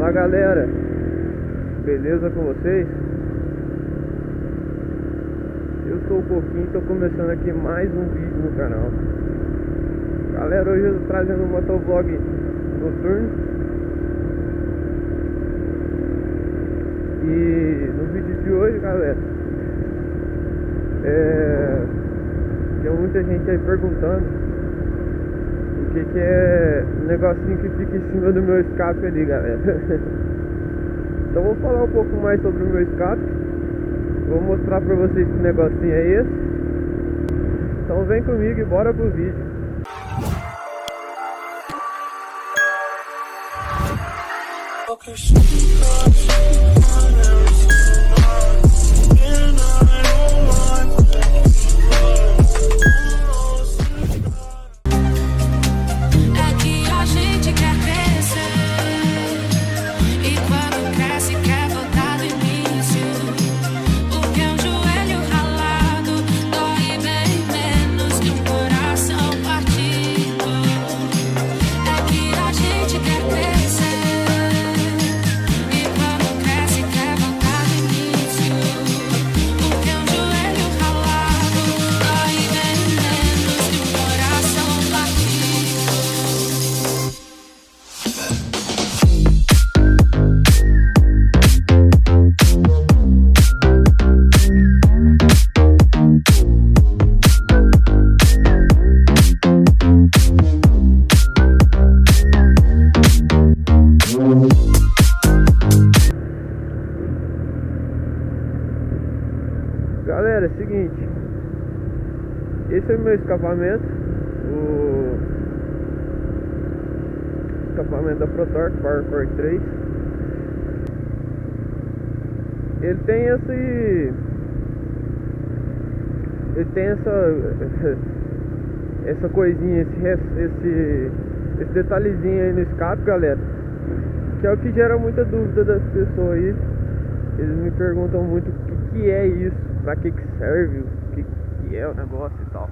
Fala galera, beleza com vocês? Eu sou o Pouquinho, estou começando aqui mais um vídeo no canal. Galera, hoje eu estou trazendo um motovlog noturno. E no vídeo de hoje, galera, tem muita gente aí perguntando o que é o negocinho que fica em cima do meu escape ali, galera. Então vou falar um pouco mais sobre o meu escape. Vou mostrar pra vocês que negocinho é esse. Então vem comigo e bora pro vídeo. Galera, é o seguinte, esse é o meu escapamento, o escapamento da Tork PowerCore 3. Ele tem essa coisinha, esse detalhezinho aí no escape, galera, que é o que gera muita dúvida das pessoas aí. Eles me perguntam muito o que é isso, pra que serve, o que é o negócio e tal.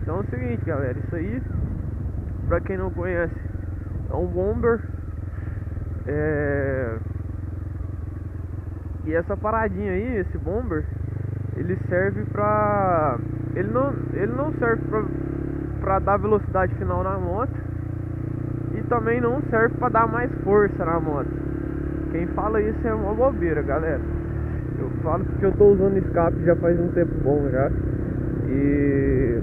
Então é o seguinte, galera, isso aí, pra quem não conhece, é um bomber. E essa paradinha aí, esse bomber, ele serve pra... Ele não serve pra dar velocidade final na moto, e também não serve pra dar mais força na moto. Quem fala isso é uma bobeira, galera. Eu falo porque eu tô usando escape já faz um tempo bom já. E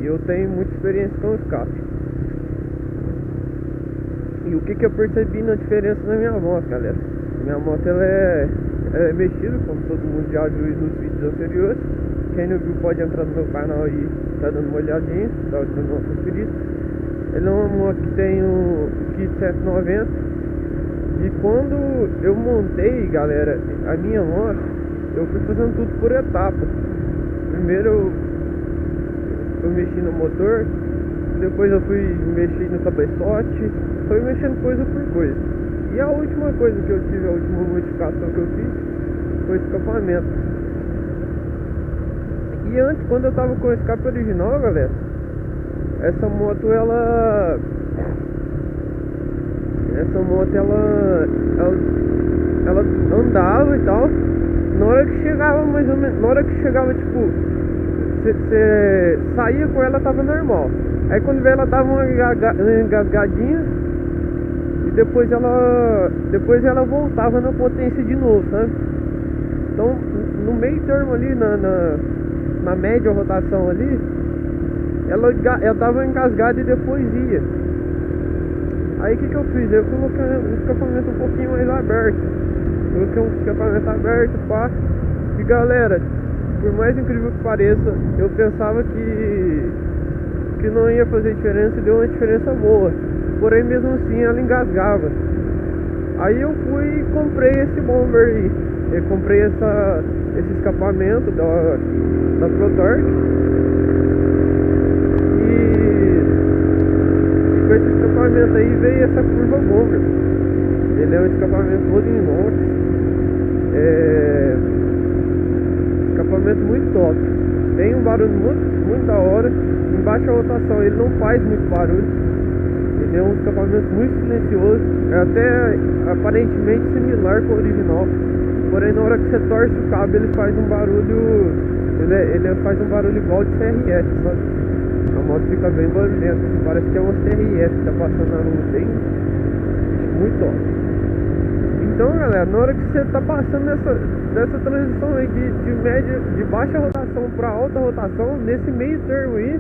eu tenho muita experiência com escape. E o que eu percebi na diferença na minha moto, galera? Minha moto ela é mexida, como todo mundo já viu nos vídeos anteriores. Quem não viu pode entrar no meu canal aí, tá dando uma olhadinha, tá dando uma conferida. Ele é uma moto que tem um kit 790. E quando eu montei, galera, a minha moto, eu fui fazendo tudo por etapas. Primeiro eu mexi no motor, depois eu fui mexer no cabeçote, foi mexendo coisa por coisa. E a última coisa que eu tive, a última modificação que eu fiz, foi o escapamento. E antes, quando eu tava com o escape original, galera, essa moto ela andava e tal. Na hora que chegava mais ou menos, na hora que chegava tipo, você saía com ela, tava normal. Aí quando veio ela dava uma engasgadinha, e depois ela voltava na potência de novo, sabe? Então no meio termo ali, na média rotação ali, ela tava engasgada e depois ia. Aí o que eu fiz? Eu coloquei um escapamento um pouquinho mais aberto. Coloquei um escapamento aberto, pá. E galera, por mais incrível que pareça, eu pensava que não ia fazer diferença, e deu uma diferença boa. Porém mesmo assim ela engasgava. Aí eu fui e comprei esse bomber aí. Eu comprei esse escapamento da Tork. Com esse escapamento aí veio essa curva bomber. Ele é um escapamento todo em inox. Escapamento muito top. Tem um barulho muito da hora. Em baixa rotação ele não faz muito barulho. Ele é um escapamento muito silencioso, é até aparentemente similar com o original. Porém, na hora que você torce o cabo, ele faz um barulho. Ele faz um barulho igual de CRS, sabe? A moto fica bem barulhenta, parece que é uma CRS que tá passando na rua, bem muito alto. Então, galera, na hora que você tá passando nessa transição aí de baixa rotação para alta rotação, nesse meio termo aí,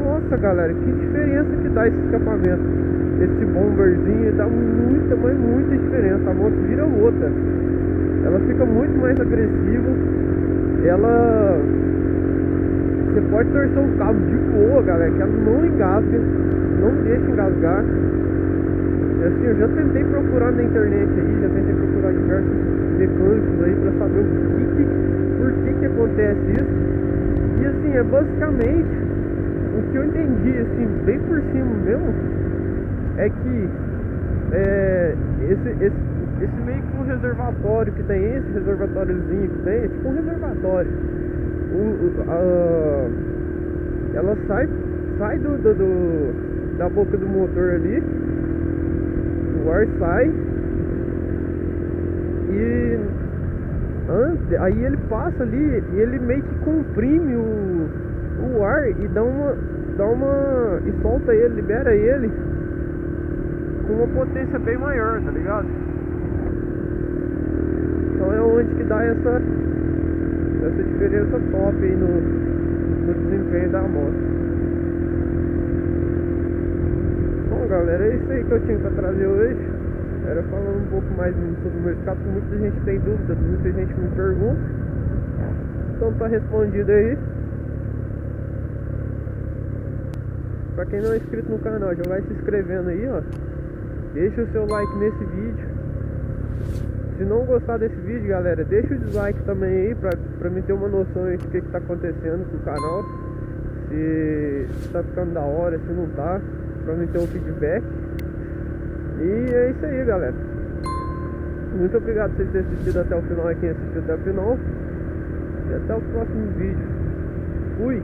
nossa, galera, que diferença que dá esse escapamento. Esse bomberzinho dá muita, mas muita diferença. A moto vira outra, ela fica muito mais agressiva. Você pode torcer o cabo de boa, galera, que ela não engasga, não deixa engasgar. E assim, eu já tentei procurar na internet aí, já tentei procurar diversos mecânicos aí pra saber por que acontece isso. E assim, é basicamente o que eu entendi, assim, bem por cima mesmo, é que esse meio que um reservatório que tem, esse reservatóriozinho que tem, é tipo um reservatório. Ela sai da boca do motor ali, o ar sai e aí ele passa ali e ele meio que comprime o ar e e solta ele, libera ele com uma potência bem maior, tá ligado? Então é onde que dá essa diferença top aí no desempenho da moto. Bom, galera, é isso aí que eu tinha pra trazer hoje. Era falando um pouco mais sobre o meu escape. Muita gente tem dúvida, muita gente me pergunta. Então tá respondido aí. Pra quem não é inscrito no canal, já vai se inscrevendo aí, ó. Deixa o seu like nesse vídeo. Se não gostar desse vídeo, galera, deixa o dislike também aí pra mim ter uma noção aí do que tá acontecendo com o canal. Se tá ficando da hora, se não tá, pra mim ter um feedback. E é isso aí, galera. Muito obrigado por vocês terem assistido até o final, quem assistiu até o final. E até o próximo vídeo. Fui!